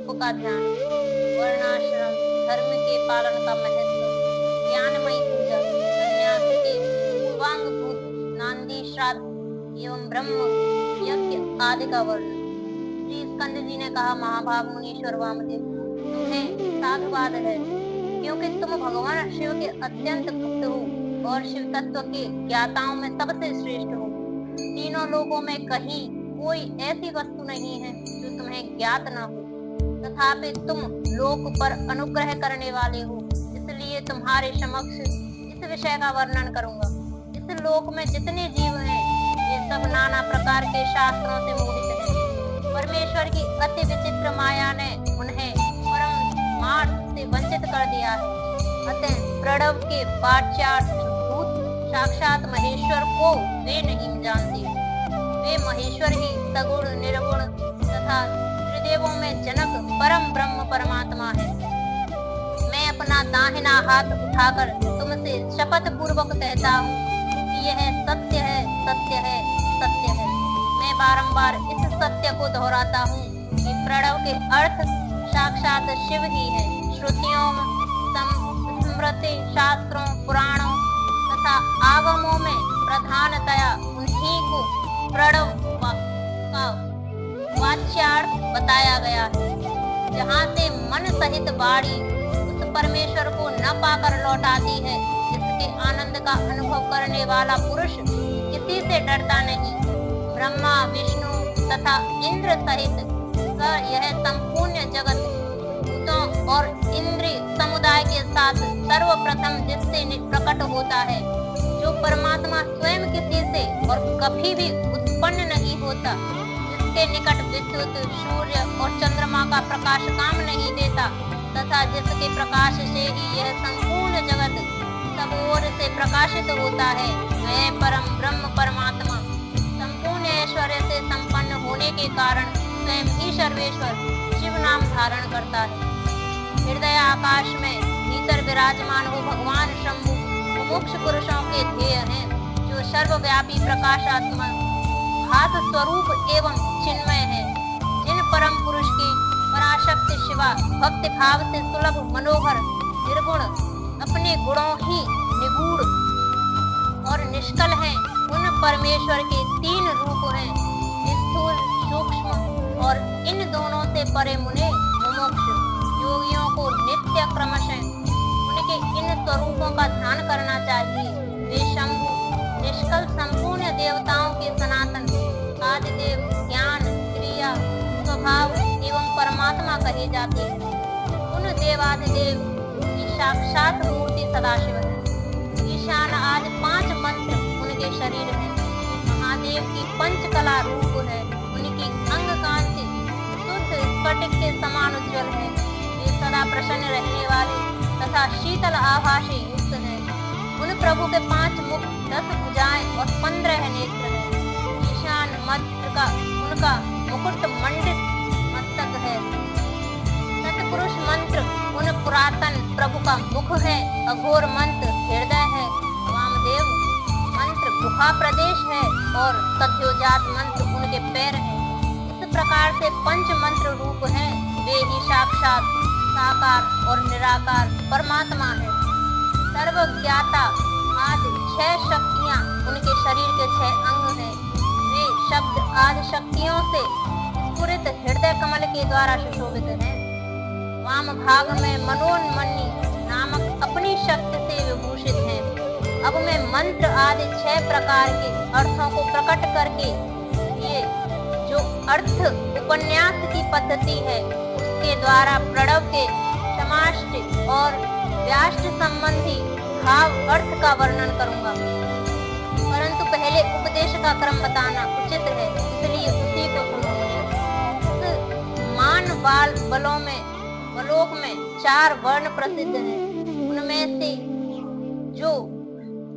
स्वरूप का ध्यान, वर्णाश्रम धर्म के पालन का महत्व, ज्ञानमयी पूजा, संन्यास के पूर्वांगभूत नांदी श्राद्ध एवं ब्रह्म यज्ञ आदि का वर्णन। श्री स्कंद जी ने कहा, महाभाग मुनीश्वर वामदेव, तुम्हें साधुवाद है, क्योंकि तुम भगवान शिव के अत्यंत भक्त हो और शिव तत्व के ज्ञाताओं में सबसे श्रेष्ठ हो। तीनों लोकों में कहीं कोई ऐसी वस्तु नहीं है जो तुम्हें ज्ञात न हो, तथापि तुम लोक पर अनुग्रह करने वाले हो, इसलिए तुम्हारे समक्ष इस विषय का वर्णन करूंगा। इस लोक में जितने जीव हैं, ये सब नाना प्रकार के शास्त्रों से मोहित हैं। परमेश्वर की अति विचित्र माया ने उन्हें परम मार्ग से वंचित कर दिया है। अतः प्रणव के वाच्यार्थ भूत साक्षात महेश्वर को वे नहीं जानते। वे महेश्वर ही सगुण निर्गुण तथा त्रिदेवों में जनक परम ब्रह्म परमात्मा है। मैं अपना दाहिना हाथ उठाकर तुमसे शपथ पूर्वक कहता हूँ कि यह सत्य है, सत्य है, सत्य है। मैं बारंबार इस सत्य को दोहराता हूँ कि प्रणव के अर्थ साक्षात शिव ही है। श्रुतियों, स्मृति, शास्त्रों, पुराणों तथा आगमों में प्रधानतया उन्हीं को प्रणव का वाच्यार्थ बताया गया है। जहाँ से मन सहित वाणी उस परमेश्वर को न पाकर लौटाती है, जिसके आनंद का अनुभव करने वाला पुरुष किसी से डरता नहीं। ब्रह्मा, विष्णु तथा इंद्र सहित यह संपूर्ण जगत भूतों और इंद्रिय समुदाय के साथ सर्वप्रथम जिससे प्रकट होता है, जो परमात्मा स्वयं किसी से और कभी भी उत्पन्न नहीं होता, जिसके निकट विद्युत, सूर्य और चंद्रमा का प्रकाश काम नहीं देता तथा जिसके प्रकाश से ही यह संपूर्ण जगत सब ओर से प्रकाशित होता है, वह परम ब्रह्म परमात्मा संपूर्ण ऐश्वर्य से संपन्न होने के कारण स्वयं ही सर्वेश्वर शिव नाम धारण करता है। हृदय आकाश में भीतर विराजमान हो भगवान शंभु मुमुक्ष पुरुषों के ध्येय हैं, जो सर्वव्यापी प्रकाशात्मा भास स्वरूप एवं चिन्मय है। जिन परम पुरुष के पराशक्ति शिवा भक्ति भाव से सुलभ मनोहर निर्गुण अपने गुणों ही निगूढ़ और निष्कल हैं, उन परमेश्वर के तीन रूप हैं, स्थूल, सूक्ष्म और इन दोनों से परे मुने मुमुक्ष योगियों को नित्य क्रमशः उनके इन स्वरूपों का ध्यान करना चाहिए। वे शंभु निष्कल संपूर्ण देवताओं के सनातन आदिदेव, ज्ञान, क्रिया, स्वभाव एवं परमात्मा कहे जाते हैं। उन देवादिदेव की साक्षात मूर्ति सदाशिव है। ईशान आज 5 मंत्र उनके शरीर है। महादेव की पंचकला रूप है। उनकी अंग कांति शुद्ध स्फटिक के समान उज्जवल है। वे सदा प्रसन्न रहने वाले तथा शीतल आभा से युक्त है। उन प्रभु के 5 मुख, 10 भुजाएं और 15 नेत्र है। ईशान मंत्र का उनका मुकुट मंडित मस्तक है। सतपुरुष मंत्र उन पुरातन प्रभु का मुख है। अघोर मंत्र हृदय है। वामदेव मंत्र गुहा प्रदेश है और सद्योजात मंत्र उनके पैर है। इस प्रकार से 5 मंत्र रूप हैं। वे ही साक्षात साकार और निराकार परमात्मा है। सर्वज्ञाता आदि 6 शक्तियाँ उनके शरीर के 6 अंग हैं। वे शब्द आदि शक्तियों से स्फुरित हृदय कमल के द्वारा सुशोभित हैं। वाम भाग में मनोन्मनी नामक अपनी शक्ति से विभूषित हैं। अब मैं मंत्र आदि 6 प्रकार के अर्थों को प्रकट करके ये जो अर्थ उपन्यास की पद्धति है, उसके द्वारा प्रणव के समाष्टि और व्याष्ट संबंधी भाव अर्थ का वर्णन करूंगा। परंतु पहले उपदेश का क्रम बताना उचित है, इसलिए उसी को सुनो। मान बाल बलोक में 4 वर्ण प्रसिद्ध हैं। उनमें से जो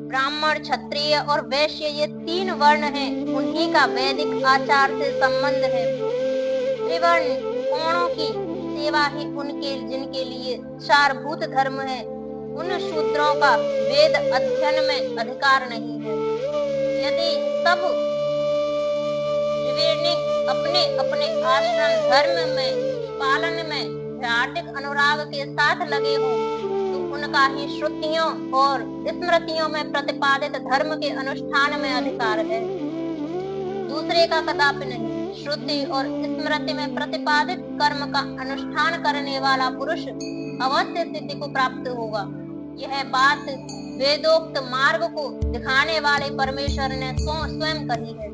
ब्राह्मण, क्षत्रिय और वैश्य ये 3 वर्ण हैं, उन्हीं का वैदिक आचार से संबंध है। त्रिवर्ण कोणों की सेवा ही उनके जिनके लिए सारभूत धर्म है, उन शूद्रों का वेद अध्ययन में अधिकार नहीं है। यदि सब त्रिवेणी अपने अपने आश्रम धर्म में पालन में हार्दिक अनुराग के साथ लगे हों तो उनका ही श्रुतियों और स्मृतियों में प्रतिपादित धर्म के अनुष्ठान में अधिकार है, दूसरे का कदापि नहीं। श्रुति और स्मृति में प्रतिपादित कर्म का अनुष्ठान करने वाला पुरुष अवश्य सिद्धि को प्राप्त होगा। यह बात वेदोक्त मार्ग को दिखाने वाले परमेश्वर ने स्वयं कही है।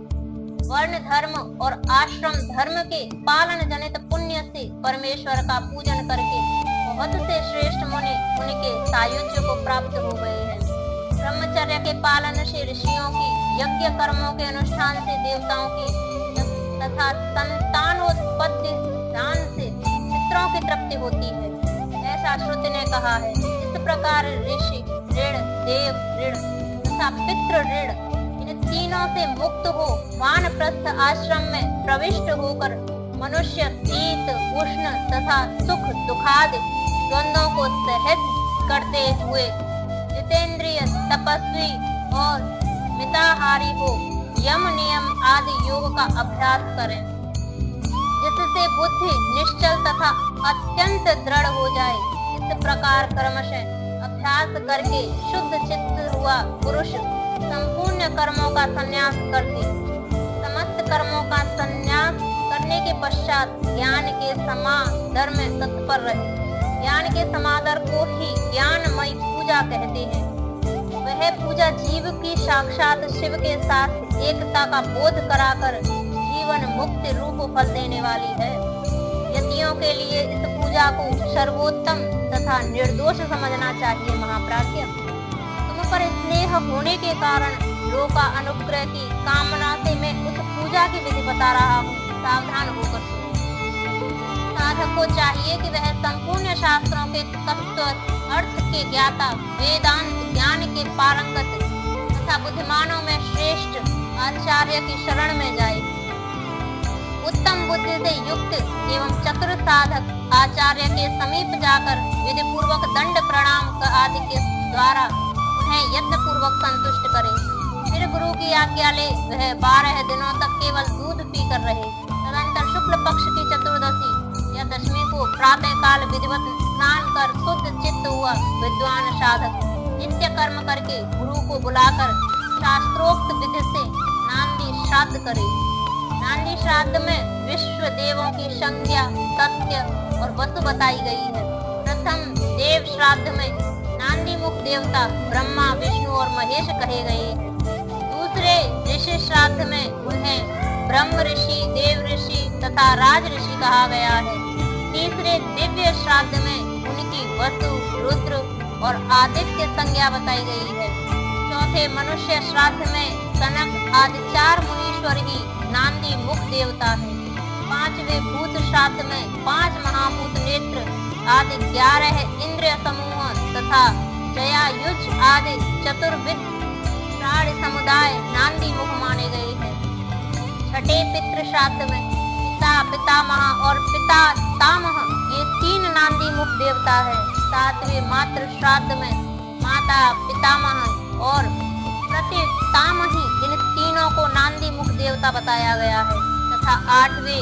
वर्ण धर्म और आश्रम धर्म के पालन जनित पुण्य से परमेश्वर का पूजन करके बहुत से श्रेष्ठ मुनि उनके सायुज्य को प्राप्त हो गए हैं। ब्रह्मचर्य के पालन से ऋषियों की, यज्ञ कर्मों के अनुष्ठान से देवताओं की तथा संतानोत्पत्ति दान से पितरों की तृप्ति होती है, ऐसा श्रुति ने कहा है। इस प्रकार ऋषि ऋण, देव ऋण तथा पितृ ऋण इन तीनों से मुक्त हो वानप्रस्थ आश्रम में प्रविष्ट होकर मनुष्य शीत उष्ण तथा सुख दुखादि द्वंद्वों को सहज करते हुए जितेंद्रिय, तपस्वी और मिताहारी हो यम नियम आदि योग का अभ्यास करें, जिससे बुद्धि निश्चल तथा अत्यंत दृढ़ हो जाए। इस प्रकार क्रमशः अभ्यास करके शुद्ध चित्त हुआ पुरुष संपूर्ण कर्मों का संन्यास करके समस्त कर्मों का संन्यास करने के पश्चात ज्ञान के समादर में तत्पर रहे। ज्ञान के समादर को ही ज्ञानमयी पूजा कहते हैं। वह पूजा जीव की साक्षात शिव के साथ एकता का बोध कराकर जीवन मुक्ति रूप फल देने वाली है। यतियों के लिए इस पूजा को सर्वोत्तम तथा निर्दोष समझना चाहिए। महाप्राज्ञ, तुम पर स्नेह होने के कारण लोका अनुग्रह की कामना से मैं उस पूजा की विधि बता रहा हूँ, सावधान होकर सुनो। साधक को चाहिए कि वह संपूर्ण शास्त्रों के तत्व अर्थ के ज्ञाता, वेदांत ज्ञान के पारंगत तथा बुद्धिमानों में श्रेष्ठ आचार्य की शरण में जाए। उत्तम बुद्धि से युक्त एवं चतुर साधक आचार्य के समीप जाकर विधि पूर्वक दंड प्रणाम आदि के द्वारा उन्हें यत्न पूर्वक संतुष्ट करे। फिर गुरु की आज्ञा ले वह 12 दिनों तक केवल दूध पीकर रहे। तदंतर शुक्ल पक्ष की चतुर्दशी या दशमी को प्रातः काल विधिवत स्नान कर शुद्ध चित्त हुआ विद्वान साधक नित्य कर्म करके गुरु को बुलाकर शास्त्रोक्त विधि से नांदी श्राद्ध करे। नांदी श्राद्ध में विश्व देवों की संज्ञा, सत्य और वस्तु बताई गई है। प्रथम देव श्राद्ध में नांदी मुख देवता ब्रह्मा, विष्णु और महेश कहे गए हैं। दूसरे ऋषि श्राद्ध में उन्हें ब्रह्म ऋषि, देव ऋषि तथा राज ऋषि कहा गया है। तीसरे दिव्य श्राद्ध में उनकी वसु, रुद्र और आदित्य संज्ञा बताई गई है। चौथे मनुष्य श्राद्ध में कनक आदि 4 मुनीश्वर ही नांदी मुख देवता है। पांचवें भूत श्राद्ध में 5 महाभूत नेत्र आदि 11 इंद्रिय समूह तथा जयायुज आदि चतुर्विध प्राणी समुदाय नांदी मुख माने गए हैं। छठे पितृ श्राद्ध में पिता, पितामह और पिता तामह ये 3 नांदी मुख देवता है। सातवें मातृ श्राद्ध में माता, पितामह और प्रतितामही इन तीनों को नांदी मुख देवता बताया गया है। तथा 8वें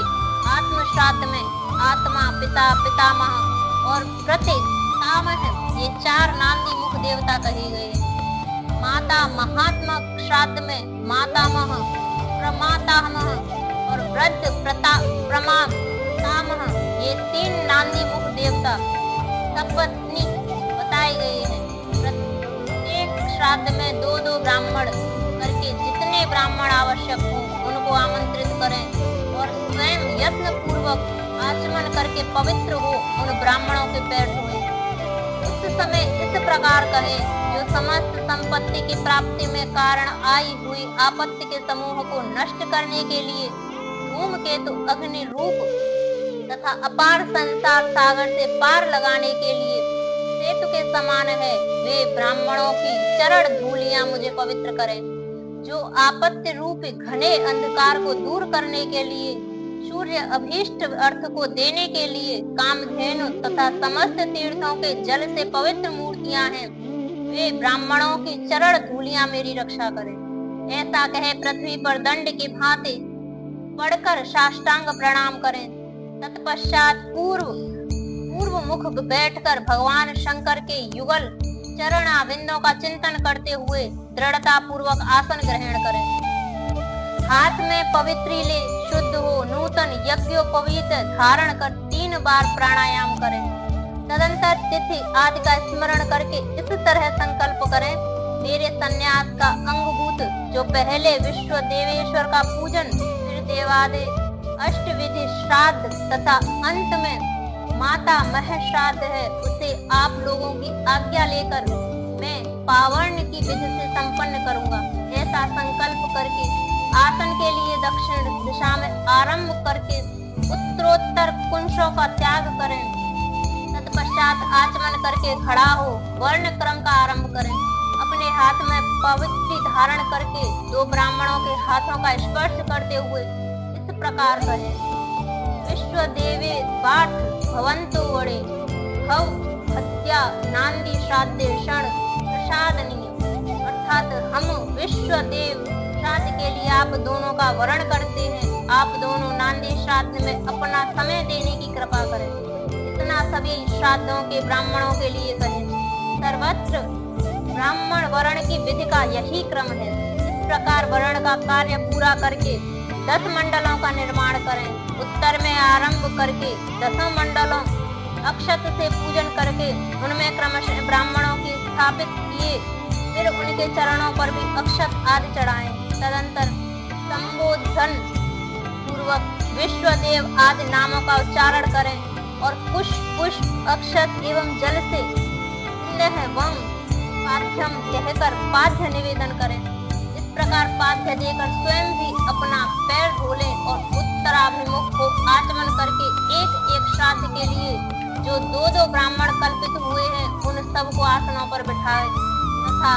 आत्म श्राद्ध में आत्मा, पिता, पितामह और प्रतितामह ये 4 नांदी मुख देवता कहे गए हैं। माता महात्मक श्राद्ध में मातामह, प्रमातामह और वृद्ध प्रमातामह ये 3 नांदी मुख देवता सपत्नी बताए गए हैं। प्रत्येक श्राद्ध में 2-2 ब्राह्मण करके जितने ब्राह्मण आवश्यक हो उनको आमंत्रित करें और स्वयं यत्न पूर्वक आचमन करके पवित्र हो उन ब्राह्मणों के पैर धोए। उस समय इस प्रकार कहे, जो समस्त संपत्ति की प्राप्ति में कारण आई हुई आपत्ति के समूह को नष्ट करने के लिए धूमकेतु अग्नि रूप तथा अपार संसार सागर से पार लगाने के लिए सेतु के समान है, वे ब्राह्मणों की चरण धूलियां मुझे पवित्र करें। जो आपत्ति रूप घने अंधकार को दूर करने के लिए, सूर्य अभीष्ट अर्थ को देने के लिए कामधेनु तथा समस्त तीर्थों के जल से पवित्र मूर्तियां हैं, वे ब्राह्मणों की चरण धूलियां मेरी रक्षा करें। ऐसा कहे पृथ्वी पर दंड की भांति पढ़कर साष्टांग प्रणाम करें। तत्पश्चात पूर्व मुख बैठकर भगवान शंकर के युगल चरणाबिंदों का चिंतन करते हुए दृढ़ता पूर्वक आसन ग्रहण करें। हाथ में पवित्री ले शुद्ध हो नूतन यज्ञोपवीत धारण कर 3 बार प्राणायाम करें। तदंतर तिथि आदि का स्मरण करके इस तरह संकल्प करें, मेरे संन्यास का अंगभूत जो पहले विश्व देवेश्वर का पूजन, फिर देवादि अष्टविधि श्राद्ध तथा अंत में माता मह श्राद्ध है, उसे आप लोगों की आज्ञा लेकर मैं पावर्ण की विधि से संपन्न करूंगा। ऐसा संकल्प करके आसन के लिए दक्षिण दिशा में आरंभ करके उत्तरोत्तर कुंशों का त्याग करें। तत्पश्चात आचमन करके खड़ा हो वर्ण क्रम का आरंभ करें। अपने हाथ में पवित्री धारण करके 2 ब्राह्मणों के हाथों का स्पर्श करते हुए इस प्रकार कहें, विश्व देवे पाठ भवंतो वड़े हव हत्या नांदी श्राद्धे क्षण प्रसादनीय। अर्थात हम विश्व देव श्राद्ध के लिए आप दोनों का वरण करते हैं, आप दोनों नांदी श्राद्ध में अपना समय देने की कृपा करें। इतना सभी श्राद्धों के ब्राह्मणों के लिए कहें। सर्वत्र ब्राह्मण वरण की विधि का यही क्रम है। इस प्रकार वरण का कार्य पूरा करके 10 मंडलों का निर्माण करें। उत्तर में आरंभ करके 10 मंडलों अक्षत से पूजन करके उनमें क्रमशः ब्राह्मणों की स्थापित किए, फिर उनके चरणों पर भी अक्षत आदि चढ़ाएं। तदंतर संबोधन पूर्वक विश्वदेव आदि नामों का उच्चारण करें और पुष्प अक्षत एवं जल से पाठ्यम कहकर पाठ्य निवेदन करें। इस प्रकार पाठ्य देकर स्वयं भी अपना पैर धोले और उत्तराभिमुख को आचमन करके एक श्राद्ध के लिए जो 2 ब्राह्मण कल्पित हुए हैं उन सबको आसनों पर बिठाए तथा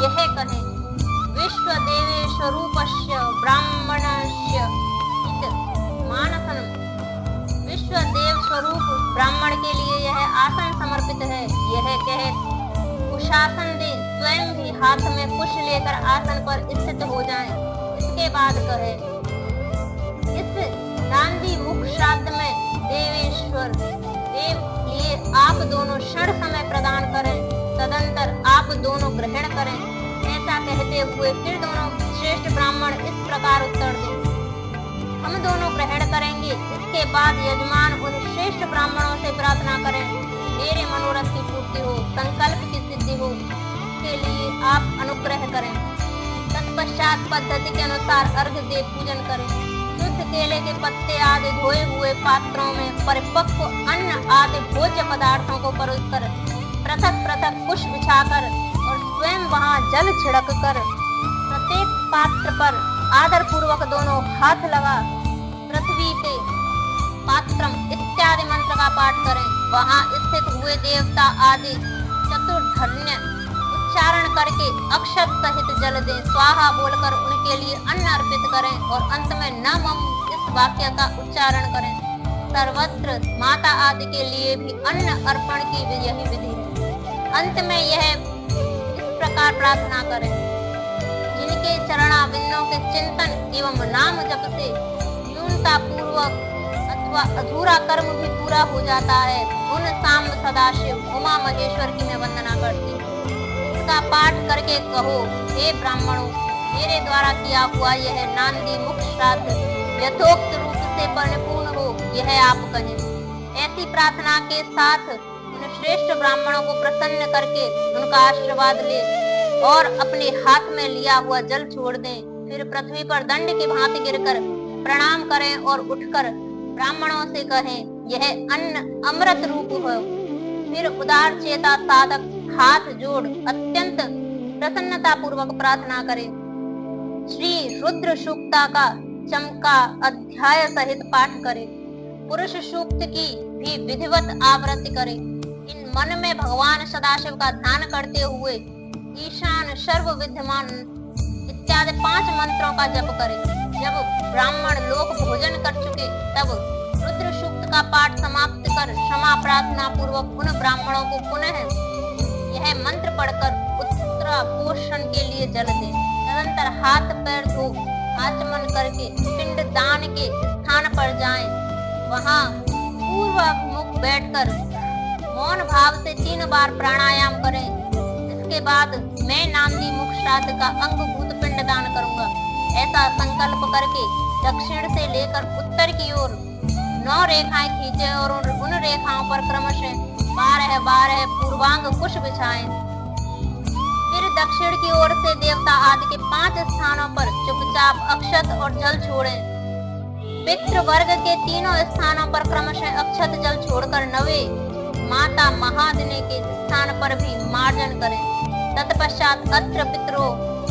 यह कहें, विश्व देवेश्वरूपस्य ब्राह्मणस्य इत मानसनम। विश्व देव स्वरूप ब्राह्मण के लिए यह आसन समर्पित है। यह कहे कुशासन दे, स्वयं भी हाथ में कुश लेकर आसन पर स्थित हो जाएं। इसके बाद कहे, इस नांदी मुख श्राद्ध में देवेश्वर देव लिए आप दोनों क्षण समय प्रदान करें, तदंतर आप दोनों ग्रहण करें। ऐसा कहते हुए फिर दोनों श्रेष्ठ ब्राह्मण इस प्रकार उत्तर दें, हम दोनों ग्रहण करेंगे। इसके बाद यजमान उन श्रेष्ठ ब्राह्मणों से प्रार्थना करें, मेरे मनोरथ की पूर्ति हो, संकल्प की सिद्धि हो, इसके लिए आप अनुग्रह करें। तत्पश्चात पद्धति के अनुसार अर्घ्य दे पूजन करें। शुद्ध केले के पत्ते आदि धोए हुए पात्रों में परिपक्व अन्न आदि भोज्य पदार्थों को परोसकर पृथक पृथक कुश बिछाकर और स्वयं वहां जल छिड़क कर प्रत्येक पात्र पर आदर पूर्वक दोनों हाथ लगा पृथ्वी पे पात्रम इत्यादि मंत्र का पाठ करें। वहां स्थित हुए देवता आदि चतुर्धन्य उच्चारण करके अक्षत सहित जल दें। स्वाहा बोलकर उनके लिए अन्न अर्पित करें और अंत में नमः इस वाक्य का उच्चारण करें। सर्वत्र माता आदि के लिए भी अन्न अर्पण की यही विधि है। अंत में यह इस प्रकार प्रार्थना करें, जिनके चरणाबिंदों के चिंतन एवं नाम जप से न्यूनता पूर्वक अथवा अधूरा कर्म भी पूरा हो जाता है, उन सांब सदाशिव उमा महेश्वर की मैं वंदना करती हूँ। इसका पाठ करके कहो, हे ब्राह्मणों, मेरे द्वारा किया हुआ यह नांदी मुख श्राद्ध यथोक्त रूप से परिपूर्ण हो, यह आप कहें। ऐसी प्रार्थना के साथ उन श्रेष्ठ ब्राह्मणों को प्रसन्न करके उनका आशीर्वाद ले और अपने हाथ में लिया हुआ जल छोड़ दें। फिर पृथ्वी पर दंड की भांति गिरकर प्रणाम करें और उठकर ब्राह्मणों से कहें, यह अन्न अमृत रूप हो। फिर उदार चेता साधक हाथ जोड़ अत्यंत प्रसन्नता पूर्वक प्रार्थना करें। श्री रुद्र सूक्ता का चमका अध्याय सहित पाठ करें। पुरुष सूक्त की भी विधिवत आवृत्ति करें। इन मन में भगवान सदाशिव का ध्यान करते हुए ईशान सर्व विद्यमान इत्यादि 5 मंत्रों का जप करें। जब ब्राह्मण लोग भोजन कर चुके तब रुद्र सूक्त का पाठ समाप्त कर क्षमा प्रार्थना पूर्वक उन ब्राह्मणों को पुनः यह मंत्र पढ़कर उत्तरापोषण के लिए जल दें। तदंतर हाथ पैर धो आचमन करके पिंड दान के स्थान पर जाएं। वहां पूर्व अभिमुख बैठकर मौन भाव से 3 बार प्राणायाम करें। इसके बाद मैं नांदी मुख श्राद्ध का अंगभूत पिंडदान करूंगा। ऐसा संकल्प करके दक्षिण से लेकर उत्तर की ओर 9 रेखाएं खींचे और उन रेखाओं पर क्रमशः 12 पूर्वांग कुश बिछाएं। फिर दक्षिण की ओर से देवता आदि के 5 स्थानों पर चुपचाप अक्षत और जल छोड़ें। पितृ वर्ग के 3 स्थानों पर क्रमशः अक्षत जल छोड़कर 9वें माता महादिनी के स्थान पर भी मार्जन करें। तत्पश्चात अत्र पितरो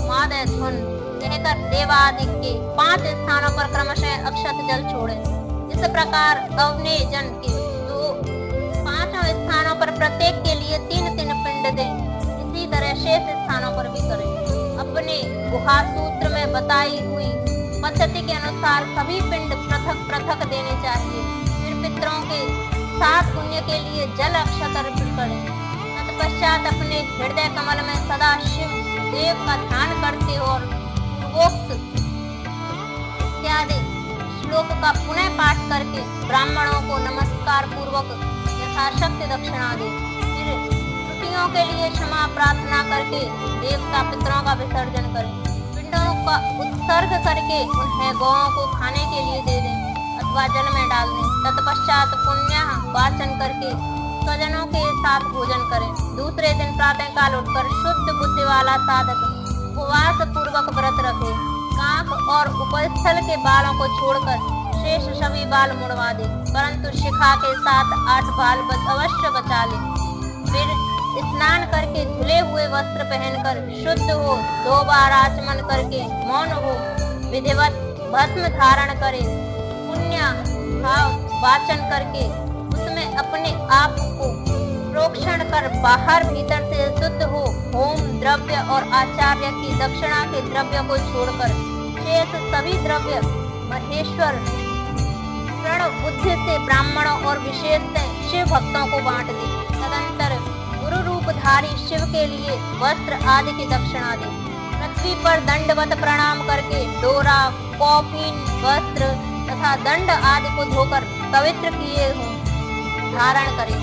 मादय धुन कहकर देवादि के 5 स्थानों पर क्रमशः अक्षत जल छोड़ें। इस प्रकार अवने जन के 5 स्थानों पर प्रत्येक के लिए 3-3 पिंड दें। इसी तरह शेष स्थानों पर भी करें। अपने गुहा सूत्र में बताई हुई पद्धति के अनुसार सभी पिंड पृथक पृथक देने चाहिए। फिर पितरों के 7 पुण्य के लिए जल अक्षत अर्पित करें। तत्पश्चात अपने हृदय कमल में सदा शिव देव का ध्यान करते और पूर्वोक्त इत्यादि श्लोक का पुनः पाठ करके ब्राह्मणों को नमस्कार पूर्वक यथाशक्ति दक्षिणा दें। फिर त्रुटियों के लिए क्षमा प्रार्थना करके देवता पितरों का विसर्जन करें। पिंडों का उत्सर्ग करके उन्हें गौओं को खाने के लिए दे दें अथवा जल में डाल दें। तत्पश्चात पुण्य वाचन करके स्वजनों के साथ भोजन करें। दूसरे दिन प्रातः काल उठकर शुद्ध बुद्धि वाला साधक उपवास पूर्वक व्रत रखे। कांख और उपस्थल के बालों को छोड़कर शेष सभी बाल मुड़वा दे, परंतु शिखा के 7-8 बाल अवश्य बचा ले। फिर स्नान करके धुले हुए वस्त्र पहनकर शुद्ध हो 2 बार आचमन करके मौन हो विधिवत भस्म धारण करे। पुण्य भाव वाचन करके उसमें अपने आप को प्रोक्षण कर बाहर भीतर से शुद्ध हो होम द्रव्य और आचार्य की दक्षिणा के द्रव्य को छोड़कर शेष सभी द्रव्य महेश्वर प्रण बुद्धि से ब्राह्मणों और विशेषतः शिव भक्तों को बांट दे। तदंतर गुरु रूपधारी शिव के लिए वस्त्र आदि की दक्षिणा दे। पृथ्वी पर दंडवत प्रणाम करके डोरा, कौपीन, वस्त्र तथा दंड आदि को धोकर पवित्र किए हों धारण करे।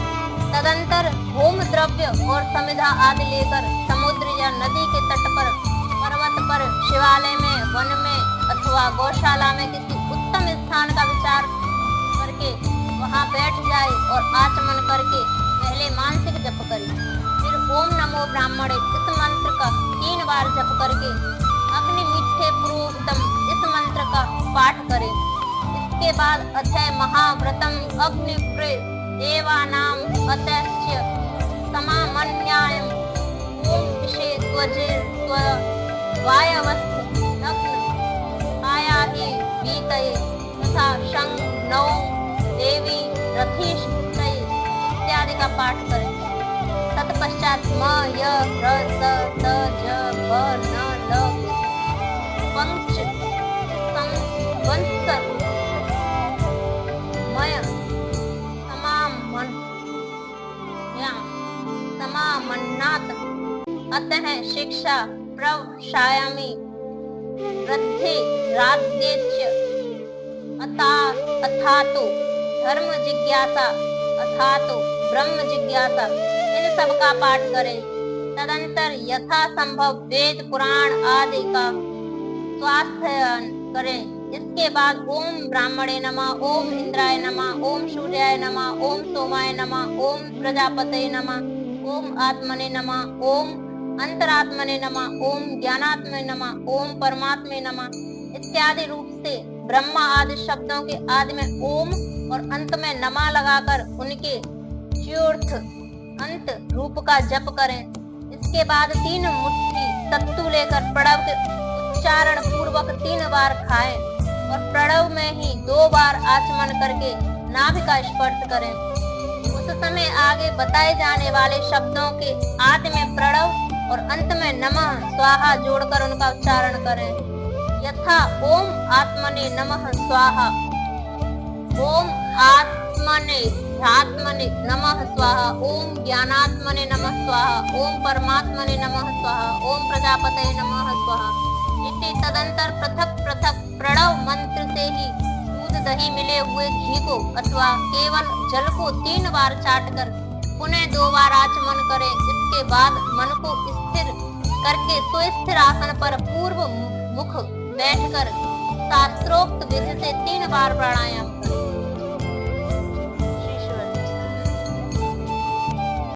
तदंतर होम द्रव्य और समिधा आदि लेकर समुद्र या नदी के तट पर, पर्वत पर, शिवालय में, वन में अथवा गौशाला में किसी उत्तम स्थान का विचार करके वहां बैठ जाए और आचमन करके पहले मानसिक जप करे। फिर ओम नमो ब्राह्मणे इस मंत्र का 3 बार जप करके अग्नि मीठे पुरोहितम इस मंत्र का पाठ करे। इसके बाद अथय महाव्रतम अग्नि देवानाम अतस्य समामन्यायम ओम विशेष वायवस्थ नग्न आयाहि बीतये तथा शंख नौ देवी रथीश इत्यादि का पाठ करें। तत्पश्चात म य र स त ज भ न ल पंच सम वंस मय समामन्नात् अतः शिक्षा प्रवक्ष्यामि वृद्धि राध्येच्य अथातो धर्म जिज्ञासा अथातो ब्रह्म जिज्ञासा इन सब का पाठ करें। तदंतर यथा संभव वेद पुराण आदि का स्वास्थ्य करें। इसके बाद ओम ब्राह्मणे नमः, ओम इंद्राय नमः, ओम सूर्याय नमः, ओम सोमाय नमः, ओम प्रजापतये नमः, ओम आत्मने नमः, ओम अंतरात्मने नमः, ओम ज्ञानात्मने नमः, ओम परमात्मे नमः इत्यादि रूप से ब्रह्मा आदि शब्दों के आदि में ओम और अंत में नमा लगाकर उनके च्योर्थ अंत रूप का जप करें। इसके बाद 3 मुट्ठी सत्तू लेकर प्रणव के उच्चारण पूर्वक 3 बार खाएं और प्रणव में ही 2 बार आचमन करके नाभि का स्पर्श करें। उस समय आगे बताए जाने वाले शब्दों के आदि में प्रणव और अंत में नमः स्वाहा जोड़कर उनका उच्चारण करें। यथा ओम आत्मने नमः स्वाहा, ओम आत्मने नमः स्वाहा, ओम ज्ञानात्मने नमः स्वाहा, ओम परमात्मने नमः स्वाहा, ओम प्रजापतये नमः स्वाहा। इति तदंतर पृथक पृथक प्रणव मंत्र से ही दूध दही मिले हुए घी को अथवा केवल जल को 3 बार चाटकर पुनः 2 बार आचमन करें। इसके बाद मन को स्थिर करके सुस्थिर आसन पर पूर्व मुख बैठकर शास्त्रोक्त विधि से 3 बार प्राणायाम करें।